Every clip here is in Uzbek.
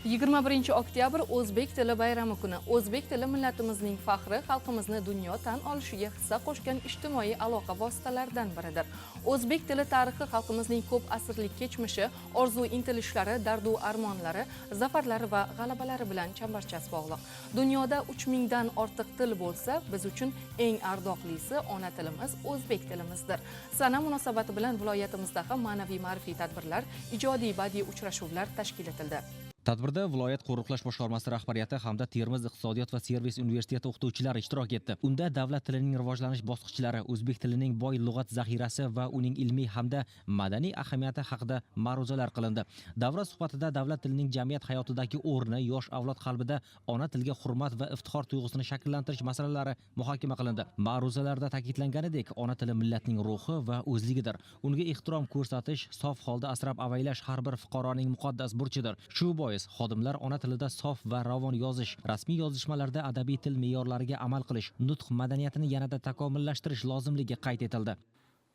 21 oktyabr O'zbek tili bayrami kuni. O'zbek tili millatimizning faxri, xalqimizni dunyo tan olishiga hissa qo'shgan ijtimoiy aloqa vositalaridan biridir. O'zbek tili tarixi xalqimizning ko'p asrlik kechmishi, orzu intilishlari, dardu armonlari, zafarlari va g'alabalari bilan chambarchas bog'liq. Dunyoda 3000 dan ortiq til bo'lsa, biz uchun eng ardoqlisi ona tilimiz o'zbek tilimizdir. Sana munosabati bilan viloyatimizda ham ma'naviy ma'rifiy tadbirlar, ijodiy badiiy uchrashuvlar tashkil etildi. Tadbirda viloyat qo'riqlash boshqarmasi rahbariyati hamda Termiz iqtisodiyot va servis universiteti o'qituvchilari ishtirok etdi. Unda davlat tilining rivojlanish bosqichlari, o'zbek tilining boy lug'at zaxirasi va uning ilmiy hamda madaniy ahamiyati haqida ma'ruzalar qilindi. Davra suhbatida davlat tilining jamiyat hayotidagi o'rni, yosh avlod qalbida ona tilga hurmat va iftixor tuyg'usini shakllantirish masalalari muhokama qilindi. Ma'ruzalarda ta'kidlanganidek, ona tili millatning ruhi va o'zligidir. Unga ehtirom ko'rsatish, sof holda asrab-avaylash har bir fuqaroning muqaddas burchidir. Shu bois xodimlar ona tilida sof va ravon yozish, rasmiy yozishmalarda adabiy til me'yorlariga amal qilish, nutq madaniyatini yanada takomillashtirish lozimligi qayd etildi.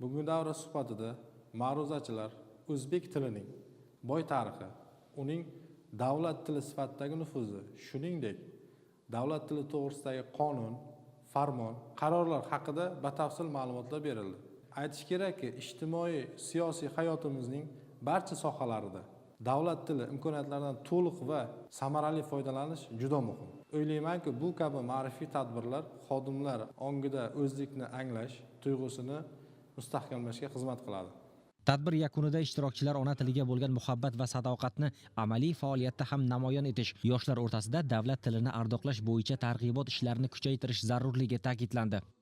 Bugungi davra suhbatida ma'ruzachilar o'zbek tilining boy tarixi, uning davlat tili sifatidagi nufuzi, shuningdek davlat tili to'g'risidagi qonun, farmon, qarorlar haqida batafsil ma'lumotlar berildi. Aytish kerakki, ijtimoiy, siyosiy hayotimizning barcha sohalarida davlat tili imkoniyatlaridan to'liq va samarali foydalanish juda muhim. O'ylaymanki, bu kabi ma'rifiy tadbirlar xodimlar ongida o'zlikni anglash tuyg'usini mustahkamlashga xizmat qiladi. Tadbir yakunida ishtirokchilar ona tiliga bo'lgan muhabbat va sadoqatni amaliy faoliyatda ham namoyon etish, yoshlar o'rtasida davlat tilini ardoqlash bo'yicha targ'ibot ishlarini kuchaytirish zarurligi ta'kidlandi.